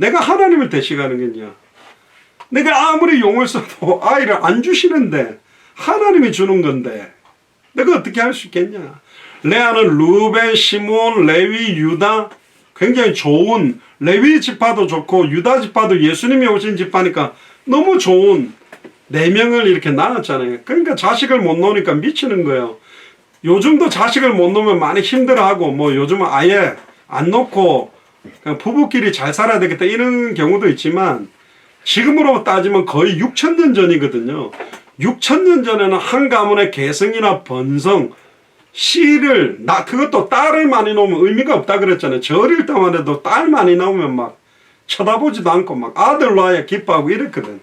내가 하나님을 대식하는 거냐? 내가 아무리 용을 써도 아이를 안 주시는데 하나님이 주는 건데 내가 어떻게 할 수 있겠냐? 레아는 루벤, 시몬, 레위, 유다 굉장히 좋은 레위 지파도 좋고 유다 지파도 예수님이 오신 지파니까 너무 좋은 4명을 이렇게 낳았잖아요. 그러니까 자식을 못 놓으니까 미치는 거예요. 요즘도 자식을 못 놓으면 많이 힘들어하고 뭐 요즘은 아예 안 놓고 그냥 부부끼리 잘 살아야 되겠다 이런 경우도 있지만 지금으로 따지면 거의 6,000년 전이거든요. 6,000년 전에는 한 가문의 계승이나 번성 씨를 그것도 딸을 많이 놓으면 의미가 없다 그랬잖아요. 저 어릴 때만 해도 딸 많이 나오면 막 쳐다보지도 않고 막 아들 낳아야 기뻐하고 이랬거든.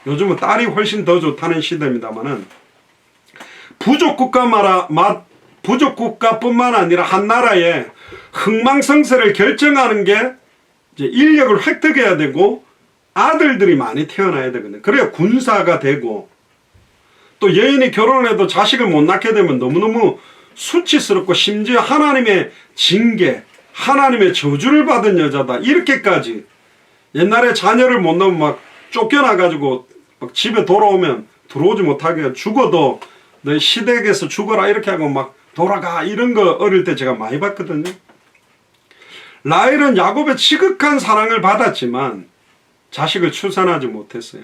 요즘은 딸이 훨씬 더 좋다는 시대입니다만은 부족 국가뿐만 아니라 한 나라의 흥망성쇠를 결정하는 게 이제 인력을 획득해야 되고 아들들이 많이 태어나야 되거든요. 그래야 군사가 되고 또 여인이 결혼을 해도 자식을 못 낳게 되면 너무너무 수치스럽고 심지어 하나님의 징계, 하나님의 저주를 받은 여자다. 이렇게까지 옛날에 자녀를 못 낳으면 막 쫓겨나가지고 막 집에 돌아오면 들어오지 못하게 죽어도 너 시댁에서 죽어라 이렇게 하고 막 돌아가 이런 거 어릴 때 제가 많이 봤거든요. 라헬은 야곱의 지극한 사랑을 받았지만 자식을 출산하지 못했어요.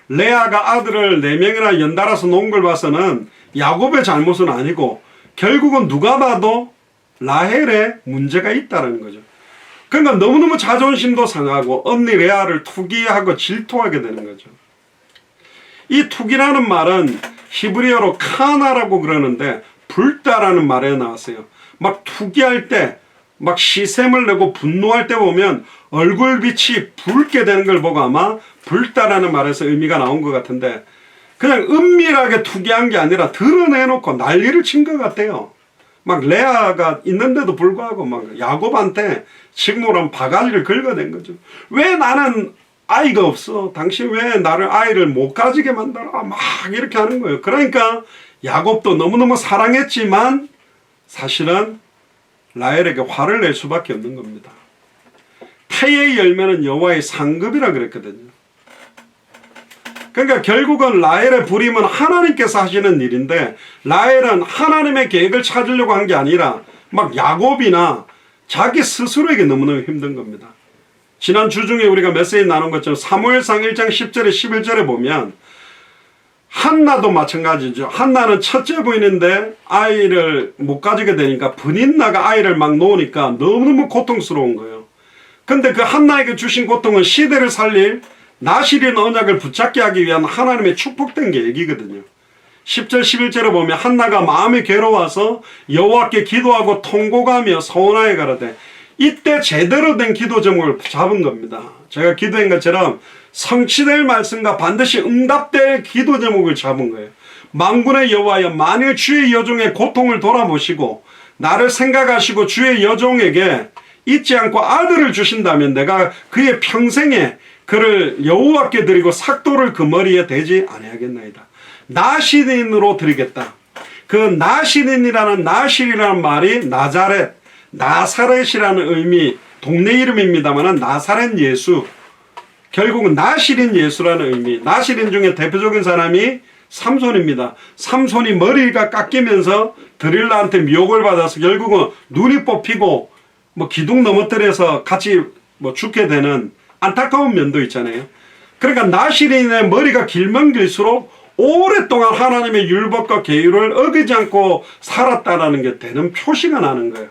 레아가 아들을 4명이나 연달아서 놓은 걸 봐서는 야곱의 잘못은 아니고 결국은 누가 봐도 라헬의 문제가 있다는 거죠. 그러니까 너무너무 자존심도 상하고 언니 레아를 투기하고 질투하게 되는 거죠. 이 투기라는 말은 히브리어로 카나라고 그러는데 불다라는 말에 나왔어요. 막 투기할 때 막 시샘을 내고 분노할 때 보면 얼굴빛이 붉게 되는 걸 보고 아마 불다라는 말에서 의미가 나온 것 같은데 그냥 은밀하게 투기한 게 아니라 드러내놓고 난리를 친 것 같아요. 막 레아가 있는데도 불구하고 막 야곱한테 식모랑 바가지를 긁어댄 거죠. 왜 나는 아이가 없어? 당신 왜 나를 아이를 못 가지게 만들어? 막 이렇게 하는 거예요. 그러니까 야곱도 너무너무 사랑했지만 사실은 라헬에게 화를 낼 수밖에 없는 겁니다. 태의 열매는 여호와의 상급이라 그랬거든요. 그러니까 결국은 라헬의 부림은 하나님께서 하시는 일인데 라헬은 하나님의 계획을 찾으려고 한 게 아니라 막 야곱이나 자기 스스로에게 너무너무 힘든 겁니다. 지난 주 중에 우리가 메시지 나눈 것처럼 사무엘상 1장 10절에 11절에 보면 한나도 마찬가지죠. 한나는 첫째 부인인데 아이를 못 가지게 되니까 분인나가 아이를 막 놓으니까 너무너무 고통스러운 거예요. 근데 그 한나에게 주신 고통은 시대를 살릴 나실인 언약을 붙잡게 하기 위한 하나님의 축복된 계획이거든요. 10절 11절에 보면 한나가 마음이 괴로워서 여호와께 기도하고 통곡하며 서원하여 가로되 이때 제대로 된 기도 제목을 잡은 겁니다. 제가 기도한 것처럼 성취될 말씀과 반드시 응답될 기도 제목을 잡은 거예요. 만군의 여호와여 만일 주의 여종의 고통을 돌아보시고 나를 생각하시고 주의 여종에게 잊지 않고 아들을 주신다면 내가 그의 평생에 그를 여호와께 드리고 삭도를 그 머리에 대지 아니하겠나이다. 나시린으로 드리겠다. 그 나시린이라는 나실이라는 말이 나자렛, 나사렛이라는 의미, 동네 이름입니다만 나사렛 예수, 결국은 나시린 예수라는 의미. 나시린 중에 대표적인 사람이 삼손입니다. 삼손이 머리가 깎이면서 드릴라한테 미혹을 받아서 결국은 눈이 뽑히고 뭐 기둥 넘어뜨려서 같이 뭐 죽게 되는 안타까운 면도 있잖아요. 그러니까 나시린의 머리가 길면 길수록 오랫동안 하나님의 율법과 계율을 어기지 않고 살았다라는 게 되는 표시가 나는 거예요.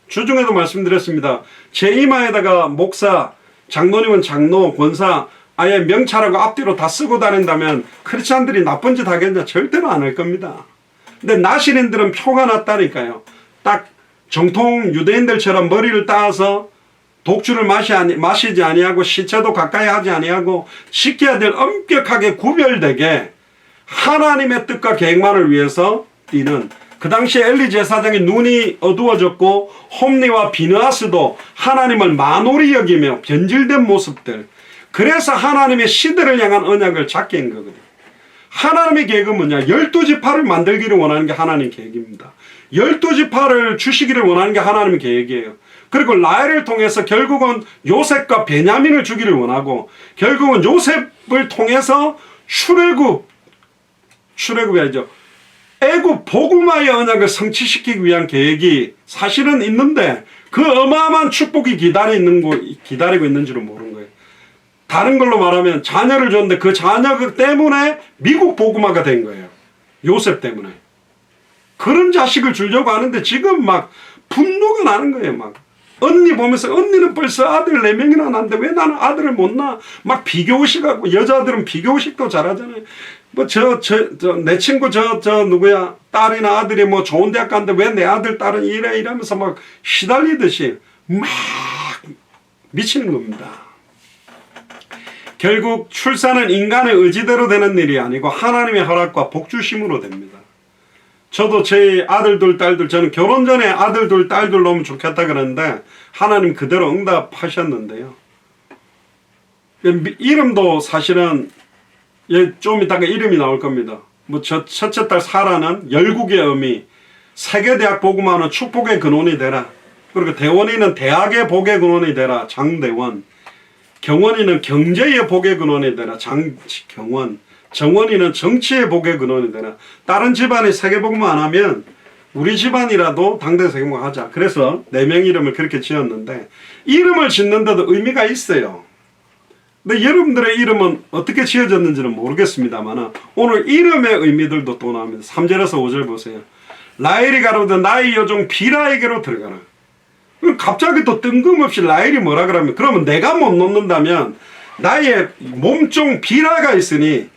주중에도 말씀드렸습니다. 제 이마에다가 목사, 장로님은 장로, 권사 아예 명찰하고 앞뒤로 다 쓰고 다닌다면 크리스찬들이 나쁜 짓 하겠냐? 절대로 안 할 겁니다. 근데 나시린들은 표가 났다니까요. 딱 정통 유대인들처럼 머리를 따서 독주를 마시지 아니하고 시체도 가까이 하지 아니하고 지켜야 될 엄격하게 구별되게 하나님의 뜻과 계획만을 위해서 뛰는, 그 당시에 엘리 제사장의 눈이 어두워졌고 홈리와 비느하스도 하나님을 만홀히 여기며 변질된 모습들, 그래서 하나님의 시대를 향한 언약을 잡게 한 거거든요. 하나님의 계획은 뭐냐? 12지파를 만들기를 원하는 게 하나님 계획입니다. 12지파를 주시기를 원하는 게 하나님의 계획이에요. 그리고 라헬을 통해서 결국은 요셉과 베냐민을 주기를 원하고 결국은 요셉을 통해서 출애굽이 아니죠. 애굽 복음화의 언약을 성취시키기 위한 계획이 사실은 있는데 그 어마어마한 축복이 기다리고 있는 줄은 모르는 거예요. 다른 걸로 말하면 자녀를 줬는데 그 자녀 때문에 미국 복음화가 된 거예요. 요셉 때문에. 그런 자식을 주려고 하는데 지금 막 분노가 나는 거예요. 막 언니 보면서 언니는 벌써 아들 4명이나 낳는데 왜 나는 아들을 못 낳아? 막 비교의식하고 여자들은 비교의식도 잘하잖아요. 뭐 내 친구 누구야 딸이나 아들이 뭐 좋은 대학 갔는데 왜 내 아들 딸은 이러면서 막 시달리듯이 막 미치는 겁니다. 결국 출산은 인간의 의지대로 되는 일이 아니고 하나님의 허락과 복주심으로 됩니다. 저도 제 아들들 딸들 저는 결혼 전에 아들들 딸들 놓으면 좋겠다 그러는데 하나님 그대로 응답하셨는데요. 이름도 사실은 좀 이따가 이름이 나올 겁니다. 뭐 첫째 딸 사라는 열국의 의미, 세계대학 복음화는 축복의 근원이 되라. 그리고 대원이는 대학의 복의 근원이 되라. 장대원. 경원이는 경제의 복의 근원이 되라. 장경원. 정원이는 정치의 복의 근원이 되라. 다른 집안이 세계복음화 안 하면 우리 집안이라도 당대 세계복음화 하자. 그래서 4명 이름을 그렇게 지었는데 이름을 짓는데도 의미가 있어요. 근데 여러분들의 이름은 어떻게 지어졌는지는 모르겠습니다만 오늘 이름의 의미들도 또 나옵니다. 3절에서 5절 보세요. 라헬이 가로되 나의 여종 비라에게로 들어가라. 갑자기 또 뜬금없이 라헬이 뭐라 그러면 그러면 내가 못 놓는다면 나의 몸종 비라가 있으니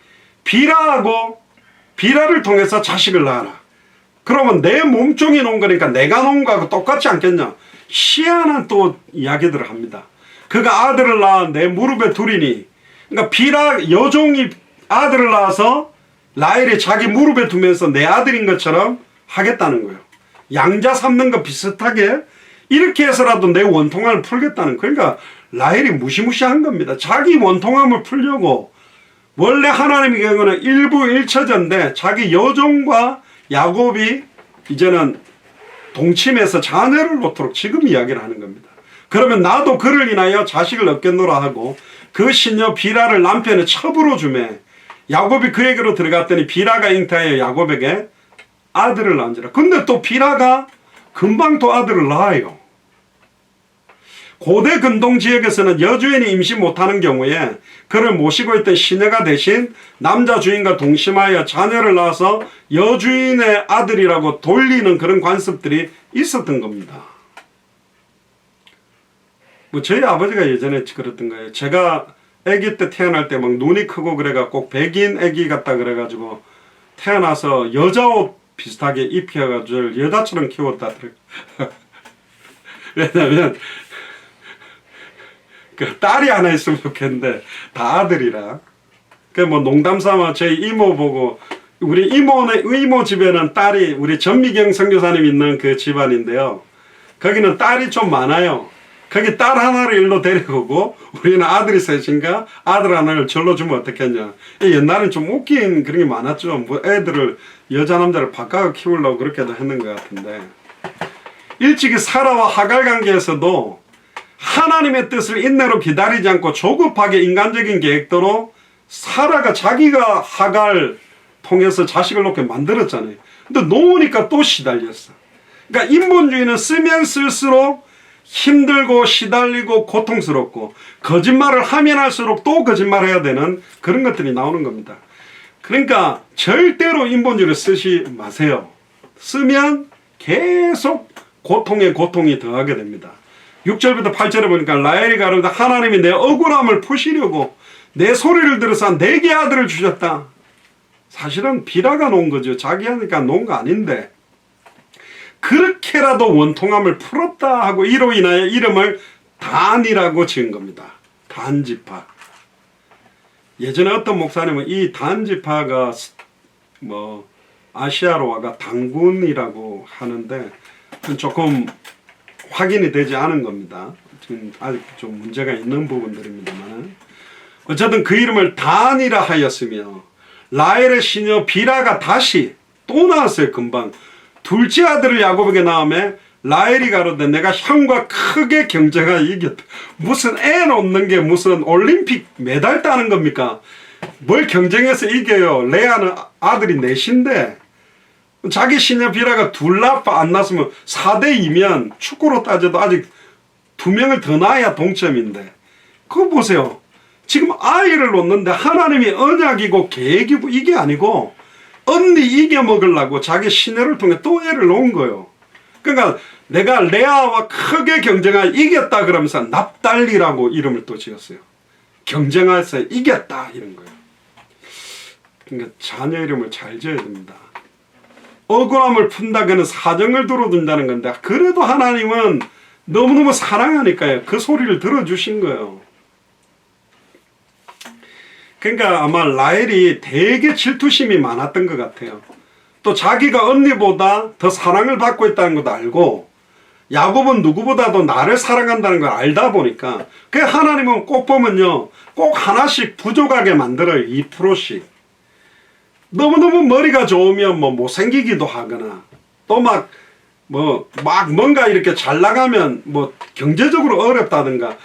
비라를 통해서 자식을 낳아라. 그러면 내 몸종이 놓은 거니까 내가 놓은 거하고 똑같지 않겠냐. 희한한 또 이야기들을 합니다. 그가 아들을 낳아 내 무릎에 두리니 그러니까 비라 여종이 아들을 낳아서 라헬이 자기 무릎에 두면서 내 아들인 것처럼 하겠다는 거예요. 양자 삼는 거 비슷하게 이렇게 해서라도 내 원통함을 풀겠다는 거예요. 그러니까 라헬이 무시무시한 겁니다. 자기 원통함을 풀려고 원래 하나님의 경우는 일부일처제인데 자기 여종과 야곱이 이제는 동침해서 자녀를 놓도록 지금 이야기를 하는 겁니다. 그러면 나도 그를 인하여 자식을 얻겠노라 하고 그 시녀 비라를 남편의 첩으로 주매 야곱이 그에게로 들어갔더니 비라가 잉태하여 야곱에게 아들을 낳은지라. 근데 또 비라가 금방 또 아들을 낳아요. 고대 근동 지역에서는 여주인이 임시 못하는 경우에 그를 모시고 있던 시녀가 대신 남자 주인과 동심하여 자녀를 낳아서 여주인의 아들이라고 돌리는 그런 관습들이 있었던 겁니다. 뭐 저희 아버지가 예전에 그랬던 거예요. 제가 아기 때 태어날 때 막 눈이 크고 그래가 꼭 백인 아기 같다 그래가지고 태어나서 여자 옷 비슷하게 입혀가지고 여자처럼 키웠다. 왜냐면 그 딸이 하나 있으면 좋겠는데 다 아들이라. 그 뭐 농담 삼아 저희 이모 보고 우리 이모 집에는 딸이 우리 전미경 선교사님 있는 그 집안인데요. 거기는 딸이 좀 많아요. 거기 딸 하나를 일로 데리고 우리는 아들이 셋인가 아들 하나를 절로 주면 어떻겠냐. 옛날엔 좀 웃긴 그런 게 많았죠. 뭐 애들을 여자 남자를 바꿔 키우려고 그렇게도 했는 것 같은데 일찍이 사라와 하갈 관계에서도 하나님의 뜻을 인내로 기다리지 않고 조급하게 인간적인 계획대로 사라가 자기가 하갈 통해서 자식을 놓게 만들었잖아요. 근데 놓으니까 또 시달렸어. 그러니까 인본주의는 쓰면 쓸수록 힘들고 시달리고 고통스럽고 거짓말을 하면 할수록 또 거짓말해야 되는 그런 것들이 나오는 겁니다. 그러니까 절대로 인본주의를 쓰지 마세요. 쓰면 계속 고통에 고통이 더하게 됩니다. 6절부터 8절에 보니까 라헬이 가로되 하나님이 내 억울함을 푸시려고 내 소리를 들어서 4개의 아들을 주셨다. 사실은 비라가 놓은 거죠. 자기 하니까 놓은 거 아닌데 그렇게라도 원통함을 풀었다 하고 이로 인하여 이름을 단이라고 지은 겁니다. 단지파. 예전에 어떤 목사님은 이 단지파가 뭐 아시아로화가 단군이라고 하는데 조금 확인이 되지 않은 겁니다. 지금 아직 좀 문제가 있는 부분들입니다만 어쨌든 그 이름을 단이라 하였으며 라헬의 시녀 비라가 다시 또 나왔어요. 금방 둘째 아들을 야곱에게 낳음에 라헬이 가로되 내가 형과 크게 경쟁하여 이겼다. 무슨 애 놓는 게 무슨 올림픽 메달 따는 겁니까? 뭘 경쟁해서 이겨요. 레아는 아들이 넷인데 자기 시녀 비라가 둘 안 낳았으면 4대2면 축구로 따져도 아직 2명을 더 낳아야 동점인데 그거 보세요. 지금 아이를 놓는데 하나님이 언약이고 계획이고 이게 아니고 언니 이겨먹으려고 자기 시녀를 통해 또 애를 놓은 거예요. 그러니까 내가 레아와 크게 경쟁하여 이겼다 그러면서 납달리라고 이름을 또 지었어요. 경쟁해서 이겼다 이런 거예요. 그러니까 자녀 이름을 잘 지어야 됩니다. 억울함을 푼다고는 사정을 들어둔다는 건데 그래도 하나님은 너무너무 사랑하니까요. 그 소리를 들어주신 거예요. 그러니까 아마 라헬이 되게 질투심이 많았던 것 같아요. 또 자기가 언니보다 더 사랑을 받고 있다는 것도 알고 야곱은 누구보다도 나를 사랑한다는 걸 알다 보니까 그 하나님은 꼭 보면요. 꼭 하나씩 부족하게 만들어요. 2%씩. 너무너무 머리가 좋으면 뭐 못생기기도 하거나 또 막 뭔가 이렇게 잘 나가면 뭐 경제적으로 어렵다든가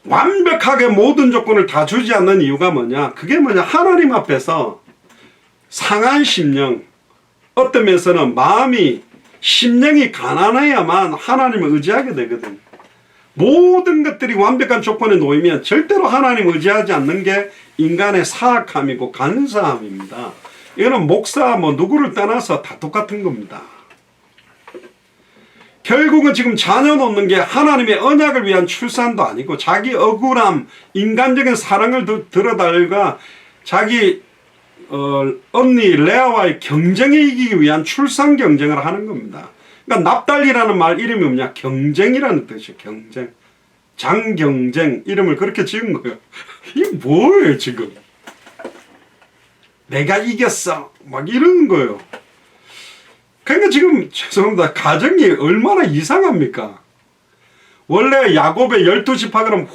완벽하게 모든 조건을 다 주지 않는 이유가 뭐냐? 그게 뭐냐? 하나님 앞에서 상한 심령, 어떤 면에서는 마음이 심령이 가난해야만 하나님을 의지하게 되거든. 모든 것들이 완벽한 조건에 놓이면 절대로 하나님을 의지하지 않는 게 인간의 사악함이고 간사함입니다. 이거는 목사 누구를 떠나서 다 똑같은 겁니다. 결국은 지금 자녀 놓는 게 하나님의 언약을 위한 출산도 아니고 자기 억울함, 인간적인 사랑을 들어달가 자기 언니 레아와의 경쟁에 이기기 위한 출산 경쟁을 하는 겁니다. 그러니까 납달리라는 말 이름이 뭐냐? 경쟁이라는 뜻이에요. 경쟁. 장경쟁 이름을 그렇게 지은 거예요. 이게 뭐예요 지금? 내가 이겼어 막 이러는 거예요. 그러니까 지금 죄송합니다. 가정이 얼마나 이상합니까? 원래 야곱의 12지파 그러면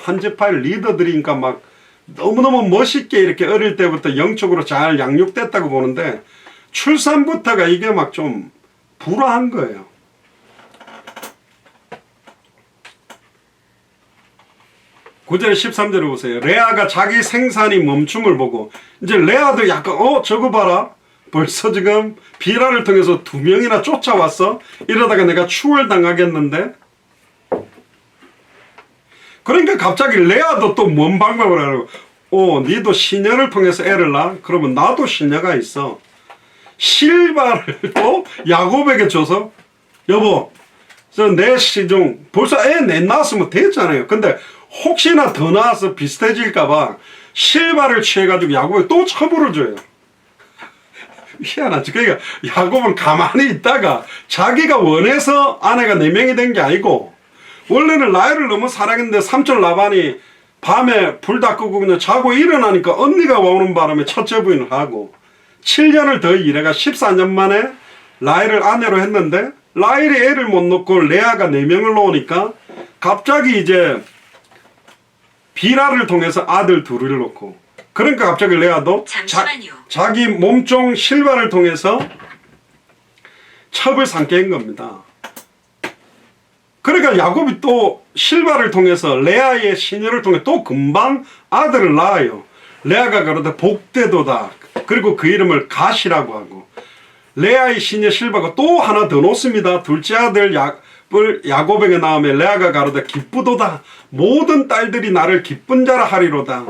한 지파의 리더들이니까 막 너무너무 멋있게 이렇게 어릴 때부터 영적으로 잘 양육됐다고 보는데 출산부터가 이게 막 좀 불화한 거예요. 구절 13절을 보세요. 레아가 자기 생산이 멈춤을 보고 이제 레아도 약간 저거 봐라. 벌써 지금 비라를 통해서 2명이나 쫓아왔어. 이러다가 내가 추월당하겠는데. 그러니까 갑자기 레아도 또 뭔 방법을 하라고. 니도 시녀를 통해서 애를 낳아? 그러면 나도 시녀가 있어. 실바를 또 야곱에게 줘서 여보 내 시중 벌써 애 낳았으면 됐잖아요. 근데 혹시나 더 낳아서 비슷해질까봐 실바를 취해가지고 야곱에 또 처벌을 줘요. 희한하지. 그러니까 야곱은 가만히 있다가 자기가 원해서 아내가 4명이 된 게 아니고 원래는 라헬을 너무 사랑했는데 삼촌 라반이 밤에 불 다 끄고 그냥 자고 일어나니까 언니가 오는 바람에 첫째 부인을 하고 7년을 더 일해가 14년 만에 라헬을 아내로 했는데 라헬이 애를 못 놓고 레아가 4명을 놓으니까 갑자기 이제 비라를 통해서 아들 2을 놓고 그러니까 갑자기 레아도 자기 몸종 실바를 통해서 첩을 삼게 한 겁니다. 그러니까 야곱이 또 실바를 통해서 레아의 시녀를 통해 또 금방 아들을 낳아요. 레아가 그러다 복되도다. 그리고 그 이름을 갓이라고 하고 레아의 시녀 실바가 또 하나 더 놓습니다. 둘째 아들 야곱에게 낳으며 레아가 가로되 기쁘도다. 모든 딸들이 나를 기쁜 자라 하리로다.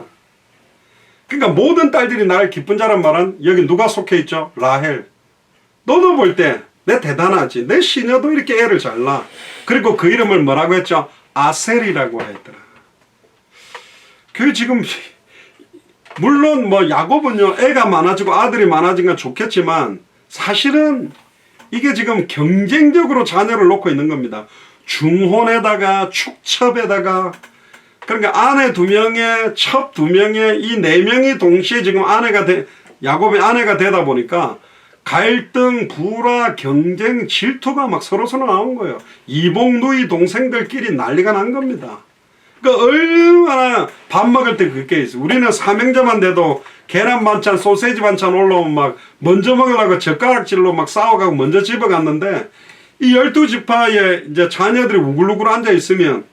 그러니까 모든 딸들이 나를 기쁜 자란 말은 여기 누가 속해 있죠? 라헬. 너도 볼 때 내 대단하지. 내 시녀도 이렇게 애를 잘 낳아. 그리고 그 이름을 뭐라고 했죠? 아셀이라고 했더라. 그 지금 물론 야곱은요 애가 많아지고 아들이 많아진 건 좋겠지만 사실은 이게 지금 경쟁적으로 자녀를 놓고 있는 겁니다. 중혼에다가 축첩에다가 그러니까 아내 2명에 첩 2명에 이 4명이 동시에 지금 야곱의 아내가 되다 보니까 갈등, 불화, 경쟁, 질투가 막 서로서로 나온 거예요. 이복 누이 동생들끼리 난리가 난 겁니다. 그러니까 얼마나 밥 먹을 때 그게 있어. 우리는 삼형제만 돼도 계란 반찬, 소세지 반찬 올라오면 막 먼저 먹으려고 젓가락질로 막 싸워가고 먼저 집어갔는데 이 12지파의 이제 자녀들이 우글우글 앉아 있으면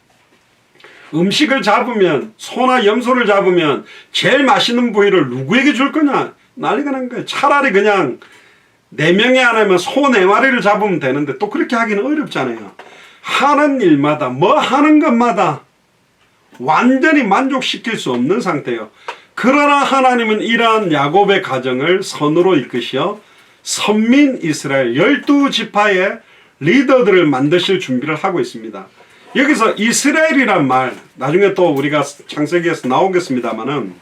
음식을 잡으면 소나 염소를 잡으면 제일 맛있는 부위를 누구에게 줄 거냐 난리가 난 거예요. 차라리 그냥 4명이 안 하면 소 4마리를 잡으면 되는데 또 그렇게 하기는 어렵잖아요. 하는 일마다 뭐 하는 것마다 완전히 만족시킬 수 없는 상태예요. 그러나 하나님은 이러한 야곱의 가정을 선으로 이끄시어 선민 이스라엘 12지파의 리더들을 만드실 준비를 하고 있습니다. 여기서 이스라엘이란 말 나중에 또 우리가 창세기에서 나오겠습니다마는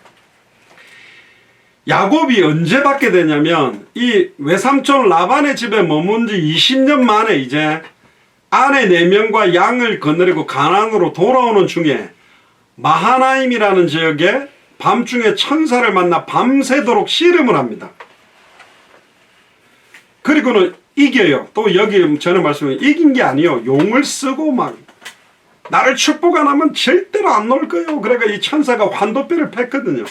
야곱이 언제 받게 되냐면 이 외삼촌 라반의 집에 머문 지 20년 만에 이제 아내 4명과 양을 거느리고 가나안으로 돌아오는 중에 마하나임이라는 지역에 밤중에 천사를 만나 밤새도록 씨름을 합니다. 그리고는 이겨요. 또 여기 전에 말씀드린 이긴 게 아니에요. 용을 쓰고 막 나를 축복 안 하면 절대로 안 놓을 거예요. 그러니까 이 천사가 환도뼈를 팼거든요.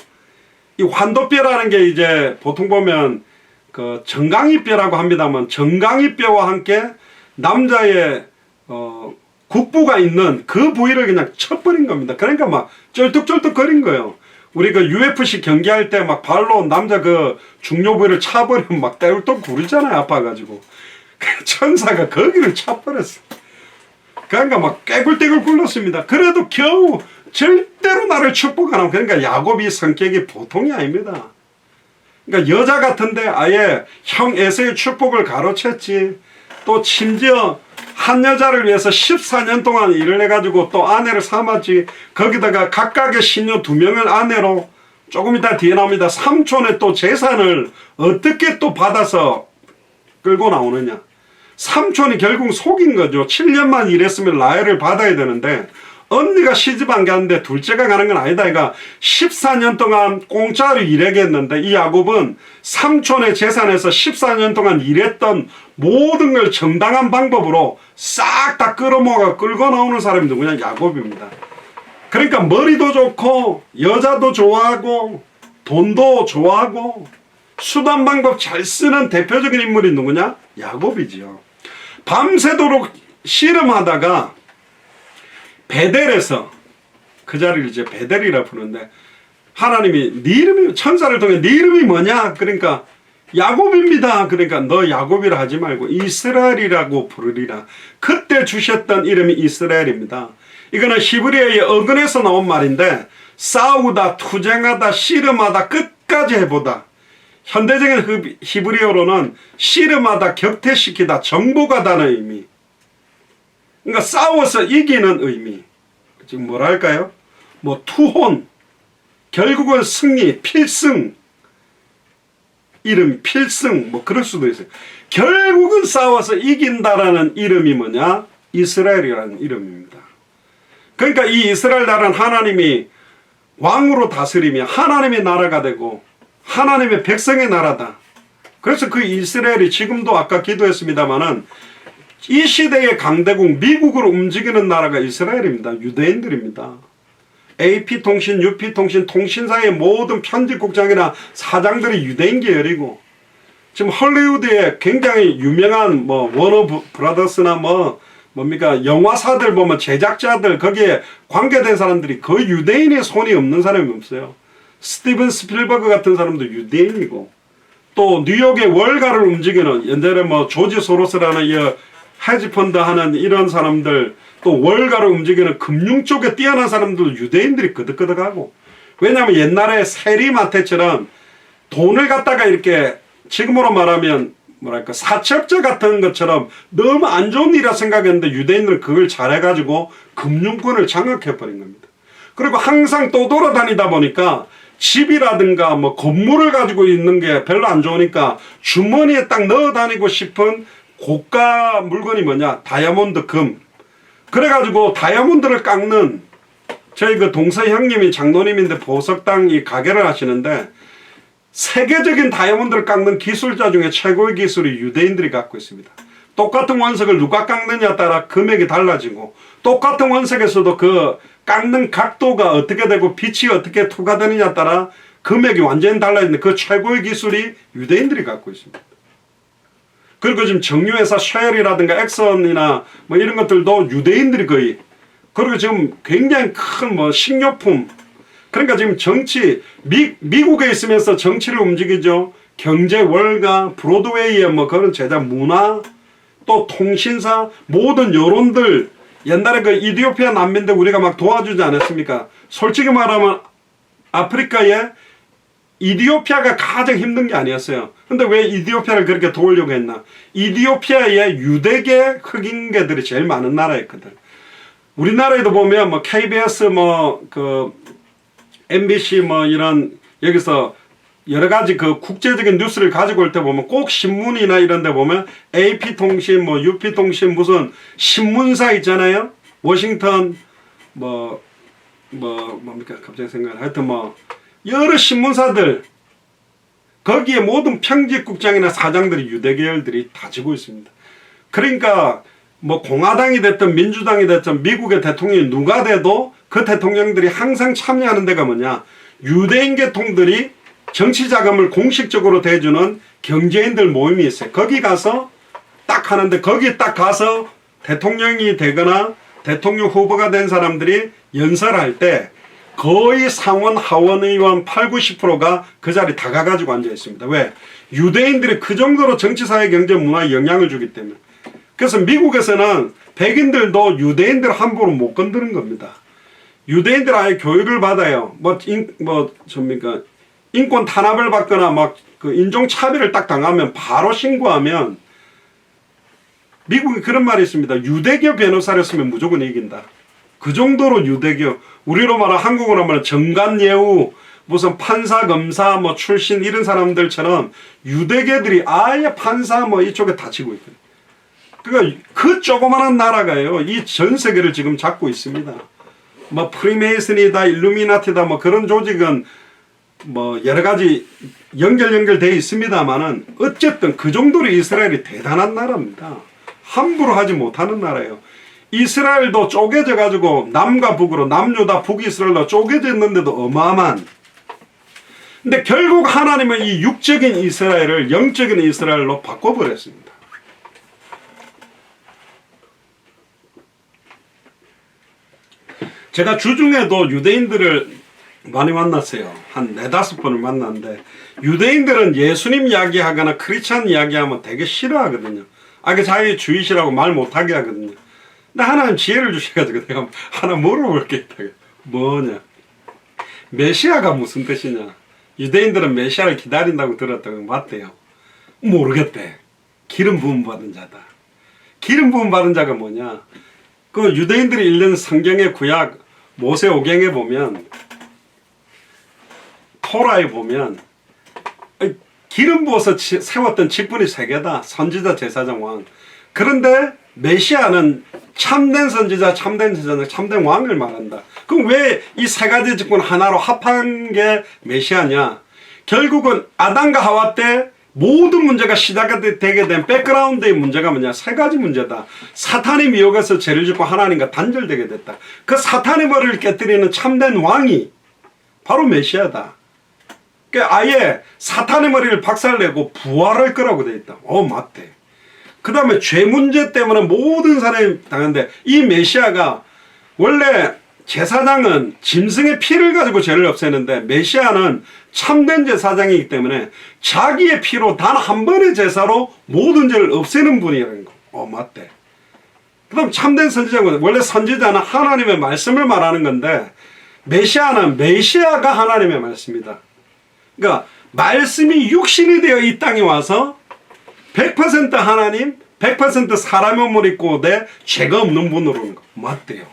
이 환도뼈라는 게 이제 보통 보면 그 정강이뼈라고 합니다만 정강이뼈와 함께 남자의 국부가 있는 그 부위를 그냥 쳐버린 겁니다. 그러니까 막 쩔뚝쩔뚝 거린 거예요. 우리 그 UFC 경기할 때 막 발로 남자 그 중요 부위를 차버리면 막 떼울떡 구르잖아요. 아파가지고. 천사가 거기를 차버렸어. 그러니까 막 깨굴떼굴 굴렀습니다. 그래도 겨우 절대로 나를 축복 안 하고 그러니까 야곱이 성격이 보통이 아닙니다. 그러니까 여자 같은데 아예 형 에서의 축복을 가로챘지. 또 심지어 한 여자를 위해서 14년 동안 일을 해가지고 또 아내를 삼았지. 거기다가 각각의 시녀 2명을 아내로 조금 이따 뒤에 나옵니다. 삼촌의 또 재산을 어떻게 또 받아서 끌고 나오느냐. 삼촌이 결국 속인 거죠. 7년만 일했으면 라헬을 받아야 되는데 언니가 시집 안 가는데 둘째가 가는 건 아니다. 그러니까 14년 동안 공짜로 일하겠는데 이 야곱은 삼촌의 재산에서 14년 동안 일했던 모든 걸 정당한 방법으로 싹 다 끌어모아 끌고 나오는 사람이 누구냐? 야곱입니다. 그러니까 머리도 좋고 여자도 좋아하고 돈도 좋아하고 수단 방법 잘 쓰는 대표적인 인물이 누구냐? 야곱이지요. 밤새도록 씨름하다가 베델에서 그 자리를 이제 베델이라 부르는데 하나님이 네 이름이 천사를 통해 네 이름이 뭐냐? 그러니까 야곱입니다. 그러니까 너 야곱이라 하지 말고 이스라엘이라고 부르리라. 그때 주셨던 이름이 이스라엘입니다. 이거는 히브리어의 어근에서 나온 말인데 싸우다, 투쟁하다, 씨름하다, 끝까지 해보다. 현대적인 히브리어로는 씨름하다, 격퇴시키다, 정복하다는 의미. 그러니까 싸워서 이기는 의미. 지금 뭐랄까요? 뭐 투혼, 결국은 승리, 필승. 이름 필승 뭐 그럴 수도 있어요. 결국은 싸워서 이긴다라는 이름이 뭐냐? 이스라엘이라는 이름입니다. 그러니까 이 이스라엘 나라는 하나님이 왕으로 다스리며 하나님의 나라가 되고 하나님의 백성의 나라다. 그래서 그 이스라엘이 지금도 아까 기도했습니다마는 이 시대의 강대국 미국으로 움직이는 나라가 이스라엘입니다. 유대인들입니다. AP통신, UP통신, 통신사의 모든 편집국장이나 사장들이 유대인 계열이고 지금 헐리우드에 굉장히 유명한 뭐 워너 브라더스나 뭡니까 영화사들 보면 제작자들 거기에 관계된 사람들이 거의 유대인의 손이 없는 사람이 없어요. 스티븐 스필버그 같은 사람도 유대인이고 또 뉴욕의 월가를 움직이는 옛날에 뭐 조지 소로스라는 이 헤지펀드 하는 이런 사람들 또 월가를 움직이는 금융 쪽에 뛰어난 사람들도 유대인들이 끄덕끄덕하고 왜냐하면 옛날에 세리마테처럼 돈을 갖다가 이렇게 지금으로 말하면 뭐랄까 사채업자 같은 것처럼 너무 안 좋은 일이라 생각했는데 유대인들은 그걸 잘해가지고 금융권을 장악해버린 겁니다. 그리고 항상 또 돌아다니다 보니까 집이라든가 뭐 건물을 가지고 있는 게 별로 안 좋으니까 주머니에 딱 넣어 다니고 싶은 고가 물건이 뭐냐? 다이아몬드 금. 그래가지고 다이아몬드를 깎는 저희 그 동서 형님이 장로님인데 보석당 이 가게를 하시는데 세계적인 다이아몬드를 깎는 기술자 중에 최고의 기술이 유대인들이 갖고 있습니다. 똑같은 원석을 누가 깎느냐에 따라 금액이 달라지고 똑같은 원석에서도 그 깎는 각도가 어떻게 되고 빛이 어떻게 투과되느냐에 따라 금액이 완전히 달라지는데 그 최고의 기술이 유대인들이 갖고 있습니다. 그리고 지금 정유회사 쉘이라든가 엑선이나 뭐 이런 것들도 유대인들이 거의, 그리고 지금 굉장히 큰 뭐 식료품, 그러니까 지금 정치, 미국에 있으면서 정치를 움직이죠. 경제, 월가, 브로드웨이의 뭐 그런 제작, 문화, 또 통신사, 모든 여론들, 옛날에 그 이디오피아 난민들 우리가 막 도와주지 않았습니까? 솔직히 말하면 아프리카에 이디오피아가 가장 힘든 게 아니었어요. 근데 왜 이디오피아를 그렇게 도우려고 했나? 이디오피아에 유대계 흑인계들이 제일 많은 나라였거든. 우리나라에도 보면 뭐 KBS 뭐 그 MBC 뭐 이런 여기서 여러 가지 그 국제적인 뉴스를 가지고 올 때 보면 꼭 신문이나 이런 데 보면 AP통신 뭐 UP통신 무슨 신문사 있잖아요. 워싱턴 뭡니까 갑자기 생각, 하여튼 뭐 여러 신문사들, 거기에 모든 편집국장이나 사장들이 유대계열들이 다 지고 있습니다. 그러니까 뭐 공화당이 됐든 민주당이 됐든 미국의 대통령이 누가 돼도 그 대통령들이 항상 참여하는 데가 뭐냐, 유대인 계통들이 정치 자금을 공식적으로 대주는 경제인들 모임이 있어요. 거기 가서 딱 하는데, 거기 딱 가서 대통령이 되거나 대통령 후보가 된 사람들이 연설할 때 거의 상원 하원 의원 80~90%가 그 자리 다 가가지고 앉아 있습니다. 왜? 유대인들이 그 정도로 정치, 사회, 경제, 문화에 영향을 주기 때문에. 그래서 미국에서는 백인들도 유대인들 함부로 못 건드는 겁니다. 유대인들 아예 교육을 받아요. 인권 탄압을 받거나 막 그 인종 차별을 딱 당하면 바로 신고하면, 미국에 그런 말이 있습니다. 유대교 변호사를 쓰면 무조건 이긴다. 그 정도로 유대교, 우리로 말하면 한국어로 말하면 정관예우, 무슨 판사, 검사 뭐 출신 이런 사람들처럼 유대계들이 아예 판사 뭐 이쪽에 다치고 있거든요. 그러니까 그 조그마한 나라가요, 이 전 세계를 지금 잡고 있습니다. 뭐 프리메이슨이다, 일루미나티다, 뭐 그런 조직은 뭐 여러 가지 연결돼 있습니다만은 어쨌든 그 정도로 이스라엘이 대단한 나라입니다. 함부로 하지 못하는 나라예요. 이스라엘도 쪼개져 가지고 남과 북으로, 남유다 북이스라엘로 쪼개져 있는데도 어마어마한. 근데 결국 하나님은 이 육적인 이스라엘을 영적인 이스라엘로 바꿔버렸습니다. 제가 주중에도 유대인들을 많이 만났어요. 한 4~5번을 만났는데, 유대인들은 예수님 이야기하거나 크리스찬 이야기하면 되게 싫어하거든요. 그 자기 주의시라고 말 못하게 하거든요. 근데 하나님 지혜를 주셔가지고 내가 하나 물어볼 게 있다. 뭐냐? 메시아가 무슨 뜻이냐? 유대인들은 메시아를 기다린다고 들었다고. 맞대요. 모르겠대. 기름 부음 받은 자다. 기름 부음 받은 자가 뭐냐? 그 유대인들이 읽는 성경의 구약 모세오경에 보면, 토라에 보면 기름 부어서 세웠던 직분이 3개다. 선지자, 제사장, 왕. 그런데 메시아는 참된 선지자, 참된 제사장, 참된 왕을 말한다. 그럼 왜 이 3가지 직분 하나로 합한 게 메시아냐? 결국은 아담과 하와 때 모든 문제가 시작이 되게 된 백그라운드의 문제가 뭐냐? 3가지 문제다. 사탄이 미혹해서 죄를 짓고 하나님과 단절되게 됐다. 그 사탄의 머리를 깨뜨리는 참된 왕이 바로 메시아다. 아예 사탄의 머리를 박살내고 부활할 거라고 돼 있다. 맞대. 그 다음에 죄 문제 때문에 모든 사람이 당하는데, 이 메시아가 원래 제사장은 짐승의 피를 가지고 죄를 없애는데, 메시아는 참된 제사장이기 때문에 자기의 피로 단 한 번의 제사로 모든 죄를 없애는 분이라는 거. 맞대. 그 다음 참된 선지자는, 원래 선지자는 하나님의 말씀을 말하는 건데, 메시아는 메시아가 하나님의 말씀이다. 그러니까 말씀이 육신이 되어 이 땅에 와서 100% 하나님, 100% 사람의 몸을 입고 내 죄가 없는 분으로 오는 거. 맞대요.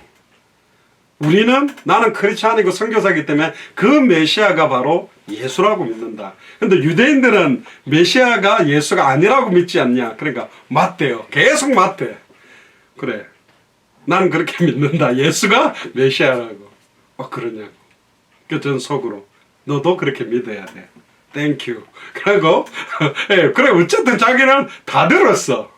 나는 크리스찬이고 선교사이기 때문에 그 메시아가 바로 예수라고 믿는다. 근데 유대인들은 메시아가 예수가 아니라고 믿지 않냐? 그러니까 맞대요. 계속 맞대. 그래. 나는 그렇게 믿는다. 예수가 메시아라고. 그러냐고. 전 속으로. 너도 그렇게 믿어야 돼. 땡큐. 그리고 그래 어쨌든 자기는 다 들었어.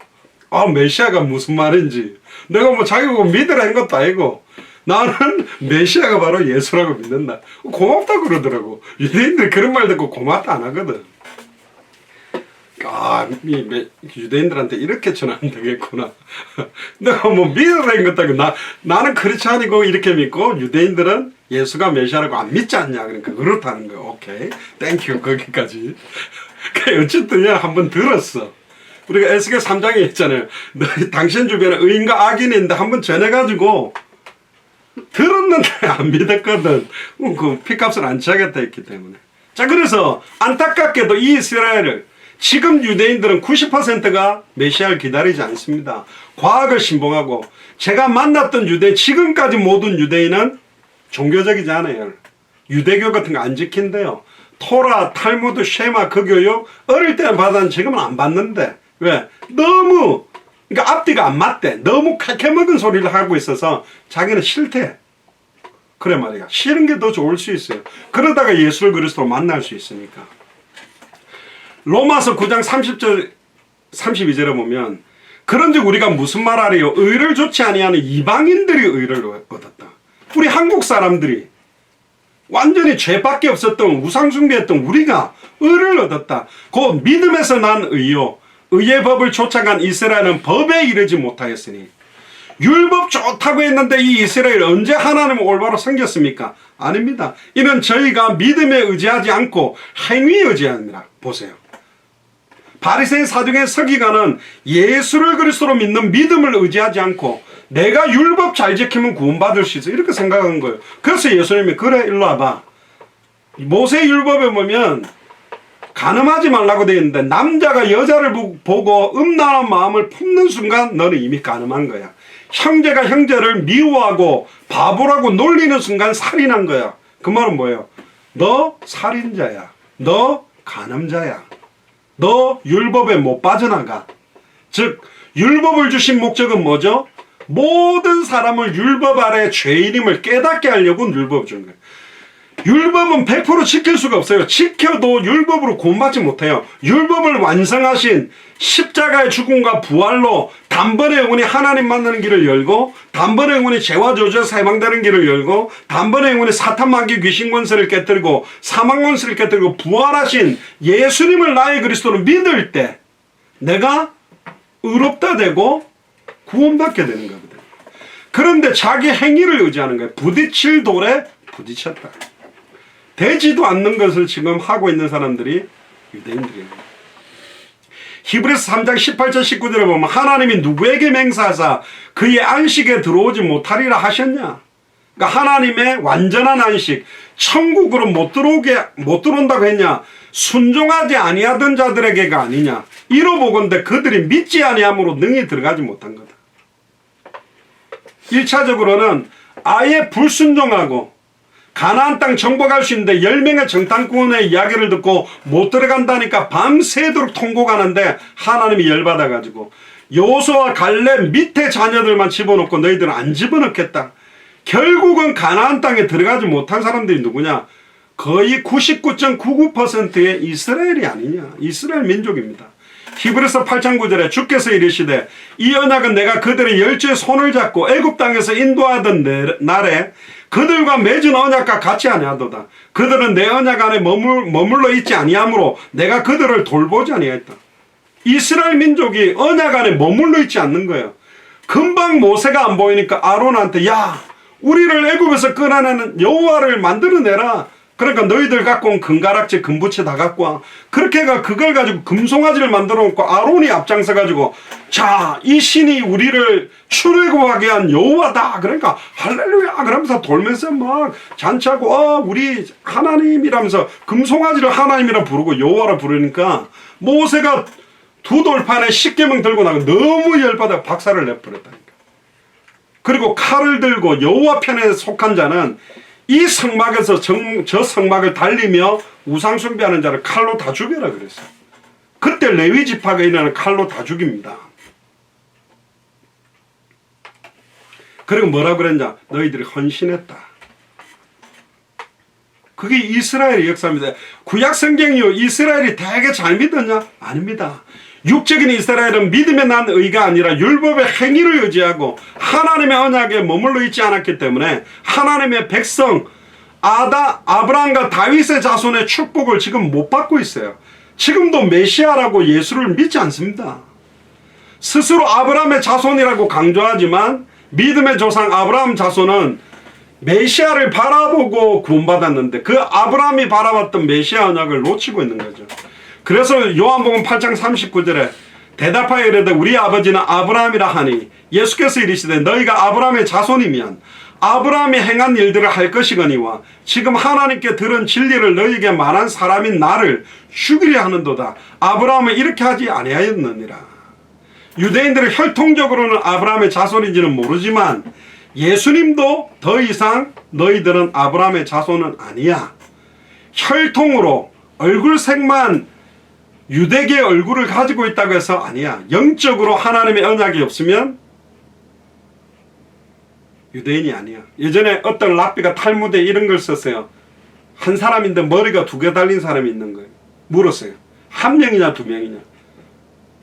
메시아가 무슨 말인지. 내가 뭐 자기 보고 믿으라 한 것도 아니고, 나는 메시아가 바로 예수라고 믿는다. 고맙다 그러더라고. 유대인들이 그런 말 듣고 고맙다 안 하거든. 유대인들한테 이렇게 전하면 되겠구나. 내가 뭐 믿으라는 것도 나는 그렇지 아니고 이렇게 믿고 유대인들은 예수가 메시아라고 안 믿지 않냐. 그러니까 그렇다는 거야. 오케이. 땡큐. 거기까지. 어쨌든 한번 들었어. 우리가 에스겔 3장에 있잖아요. 당신 주변에 의인과 악인이 있는데 한번 전해가지고 들었는데 안 믿었거든. 그 피값을 안 치하겠다 했기 때문에. 자, 그래서 안타깝게도 이 이스라엘을 지금 유대인들은 90%가 메시아를 기다리지 않습니다. 과학을 신봉하고 제가 만났던 지금까지 모든 유대인은 종교적이지 않아요. 유대교 같은 거 안 지킨대요. 토라, 탈무드, 쉐마 그 교육 어릴 때는 받았는데 지금은 안 받는데. 왜? 너무 그러니까 앞뒤가 안 맞대. 너무 칼캐먹은 소리를 하고 있어서 자기는 싫대. 그래 말이야. 싫은 게 더 좋을 수 있어요. 그러다가 예수를 그리스도로 만날 수 있으니까. 로마서 9장 30절 32절에 보면 그런즉 우리가 무슨 말하리요? 의를 좋지 아니하는 이방인들이 의를 얻었다. 우리 한국 사람들이 완전히 죄밖에 없었던 우상숭배했던 우리가 의를 얻었다. 그 믿음에서 난 의요. 의의 법을 쫓아간 이스라엘은 법에 이르지 못하였으니 율법 좋다고 했는데 이 이스라엘 언제 하나님을 올바로 섬겼습니까? 아닙니다. 이는 저희가 믿음에 의지하지 않고 행위에 의지합니다. 보세요. 바리새인 사두개인 서기관은 예수를 그리스도로 믿는 믿음을 의지하지 않고 내가 율법 잘 지키면 구원받을 수 있어 이렇게 생각한 거예요. 그래서 예수님이 그래 일로 와봐. 모세 율법에 보면 간음하지 말라고 되어 있는데 남자가 여자를 보고 음란한 마음을 품는 순간 너는 이미 간음한 거야. 형제가 형제를 미워하고 바보라고 놀리는 순간 살인한 거야. 그 말은 뭐예요? 너 살인자야. 너 간음자야. 너 율법에 못 빠져나가. 즉 율법을 주신 목적은 뭐죠? 모든 사람을 율법 아래 죄인임을 깨닫게 하려고 율법을 준 거예요. 율법은 100% 지킬 수가 없어요. 지켜도 율법으로 구원받지 못해요. 율법을 완성하신 십자가의 죽음과 부활로 단번에 영혼이 하나님 만나는 길을 열고 단번에 영혼이 죄와 저주에서 해방되는 길을 열고 단번에 영혼이 사탄 마귀 귀신 권세를 깨뜨리고 사망 권세를 깨뜨리고 부활하신 예수님을 나의 그리스도로 믿을 때 내가 의롭다 되고 구원받게 되는 거거든. 그런데 자기 행위를 의지하는 거예요. 부딪힐 돌에 부딪혔다. 되지도 않는 것을 지금 하고 있는 사람들이 유대인들이에요. 히브리서 3장 18절 19절에 보면 하나님이 누구에게 맹세하사 그의 안식에 들어오지 못하리라 하셨냐. 그러니까 하나님의 완전한 안식 천국으로 못 들어온다고 했냐. 순종하지 아니하던 자들에게가 아니냐. 이로보건대 그들이 믿지 아니함으로 능히 들어가지 못한 거다. 1차적으로는 아예 불순종하고 가나안 땅 정복할 수 있는데 10명의 정탐꾼의 이야기를 듣고 못 들어간다니까 밤새도록 통곡하는데 하나님이 열받아가지고 여호수아와 갈렙 밑에 자녀들만 집어넣고 너희들은 안 집어넣겠다. 결국은 가나안 땅에 들어가지 못한 사람들이 누구냐? 거의 99.99%의 이스라엘이 아니냐. 이스라엘 민족입니다. 히브리서 8장 9절에 주께서 이르시되 이 언약은 내가 그들의 열조의 손을 잡고 애굽 땅에서 인도하던 날에 그들과 맺은 언약과 같이 아니하도다. 그들은 내 언약 안에 머물러 있지 아니하므로 내가 그들을 돌보지 아니하였다. 이스라엘 민족이 언약 안에 머물러 있지 않는 거예요. 금방 모세가 안 보이니까 아론한테 야 우리를 애굽에서 끌어내는 여호와를 만들어내라. 그러니까 너희들 갖고 온 금가락지 금부채 다 갖고 와. 그렇게 해가 그걸 가지고 금송아지를 만들어 놓고 아론이 앞장서 가지고 자 이 신이 우리를 출애굽하게 한 여호와다. 그러니까 할렐루야 그러면서 돌면서 막 잔치하고 우리 하나님이라면서 금송아지를 하나님이라 부르고 여호와라 부르니까 모세가 두 돌판에 십계명 들고 나가 너무 열받아 박살을 내버렸다니까. 그리고 칼을 들고 여호와 편에 속한 자는 이 성막에서 저 성막을 달리며 우상 숭배하는 자를 칼로 다 죽여라 그랬어요. 그때 레위 지파가 일어나는 칼로 다 죽입니다. 그리고 뭐라 그랬냐? 너희들이 헌신했다. 그게 이스라엘의 역사입니다. 구약 성경이요 이스라엘이 되게 잘 믿었냐? 아닙니다. 육적인 이스라엘은 믿음에 난 의가 아니라 율법의 행위를 의지하고 하나님의 언약에 머물러 있지 않았기 때문에 하나님의 백성 아브라함과 다윗의 자손의 축복을 지금 못 받고 있어요. 지금도 메시아라고 예수를 믿지 않습니다. 스스로 아브라함의 자손이라고 강조하지만 믿음의 조상 아브라함 자손은 메시아를 바라보고 구원받았는데 그 아브라함이 바라봤던 메시아 언약을 놓치고 있는 거죠. 그래서 요한복음 8장 39절에 대답하여 이르되 우리 아버지는 아브라함이라 하니 예수께서 이르시되 너희가 아브라함의 자손이면 아브라함이 행한 일들을 할 것이거니와 지금 하나님께 들은 진리를 너희에게 말한 사람인 나를 죽이려 하는도다. 아브라함은 이렇게 하지 아니하였느니라. 유대인들은 혈통적으로는 아브라함의 자손인지는 모르지만 예수님도 더 이상 너희들은 아브라함의 자손은 아니야. 혈통으로 얼굴색만 유대계의 얼굴을 가지고 있다고 해서 아니야. 영적으로 하나님의 언약이 없으면 유대인이 아니야. 예전에 어떤 랍비가 탈무드에 이런 걸 썼어요. 한 사람인데 머리가 2개 달린 사람이 있는 거예요. 물었어요. 1명이냐 2명이냐.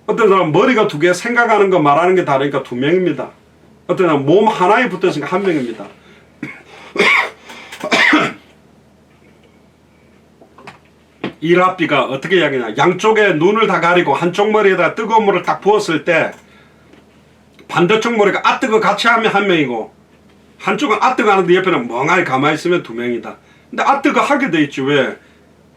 어떤 사람은 머리가 2개 생각하는 거 말하는 게 다르니까 2명입니다. 어떤 사람은 몸 하나에 붙었으니까 1명입니다. 이 랍비가 어떻게 이야기하냐. 양쪽에 눈을 다 가리고 한쪽 머리에다 뜨거운 물을 딱 부었을 때 반대쪽 머리가 아뜨거 같이 하면 1명이고 한쪽은 아뜨거 하는데 옆에는 멍하니 가만히 있으면 2명이다. 근데 아뜨거 하게 돼 있지 왜?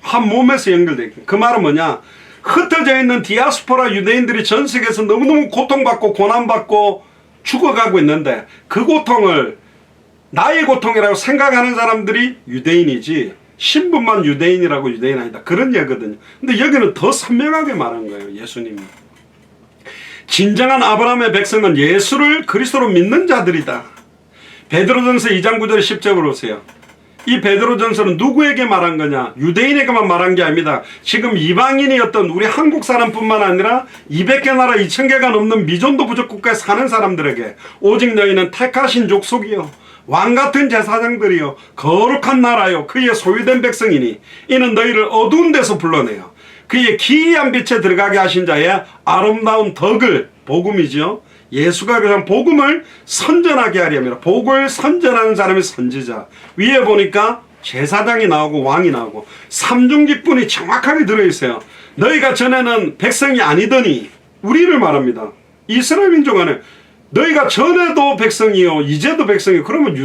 한 몸에서 연결돼 있고. 그 말은 뭐냐? 흩어져 있는 디아스포라 유대인들이 전 세계에서 너무너무 고통받고 고난받고 죽어가고 있는데 그 고통을 나의 고통이라고 생각하는 사람들이 유대인이지 신분만 유대인이라고 유대인 아니다. 그런 얘기거든요. 근데 여기는 더 선명하게 말한 거예요. 예수님이. 진정한 아브라함의 백성은 예수를 그리스도로 믿는 자들이다. 베드로전서 2장 9절 10절 보세요. 이 베드로전서는 누구에게 말한 거냐? 유대인에게만 말한 게 아닙니다. 지금 이방인이었던 우리 한국 사람뿐만 아니라 200개 나라 2000개가 넘는 미존도 부족 국가에 사는 사람들에게 오직 너희는 택하신 족속이요 왕같은 제사장들이요 거룩한 나라요 그의 소유된 백성이니 이는 너희를 어두운 데서 불러내요 그의 기이한 빛에 들어가게 하신 자의 아름다운 덕을 복음이죠. 예수가 그냥 복음을 선전하게 하려면 복을 선전하는 사람이 선지자. 위에 보니까 제사장이 나오고 왕이 나오고 삼중직분이 정확하게 들어있어요. 너희가 전에는 백성이 아니더니 우리를 말합니다. 이스라엘 민족 안에 너희가 전에도 백성이요 이제도 백성이요. 그러면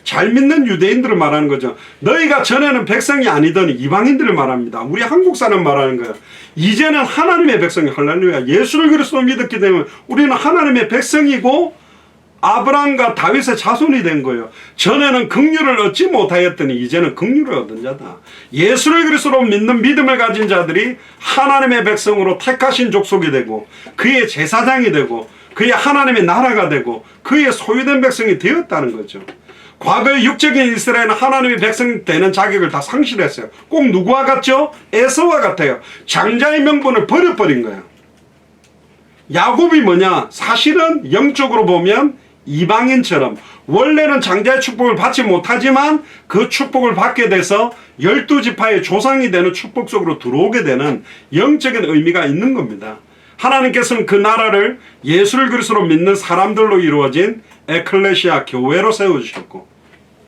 잘 믿는 유대인들을 말하는 거죠. 너희가 전에는 백성이 아니더니 이방인들을 말합니다. 우리 한국 사람 말하는 거예요. 이제는 하나님의 백성이 할렐루야. 예수를 그리스도 믿었기 때문에 우리는 하나님의 백성이고 아브라함과 다윗의 자손이 된 거예요. 전에는 긍휼을 얻지 못하였더니 이제는 긍휼을 얻은 자다. 예수를 그리스도로 믿는 믿음을 가진 자들이 하나님의 백성으로 택하신 족속이 되고 그의 제사장이 되고 그의 하나님의 나라가 되고 그의 소유된 백성이 되었다는 거죠. 과거의 육적인 이스라엘은 하나님의 백성 되는 자격을 다 상실했어요. 꼭 누구와 같죠? 에서와 같아요. 장자의 명분을 버려버린 거예요. 야곱이 뭐냐? 사실은 영적으로 보면 이방인처럼 원래는 장자의 축복을 받지 못하지만 그 축복을 받게 돼서 12지파의 조상이 되는 축복 속으로 들어오게 되는 영적인 의미가 있는 겁니다. 하나님께서는 그 나라를 예수를 그리스도로 믿는 사람들로 이루어진 에클레시아 교회로 세워주셨고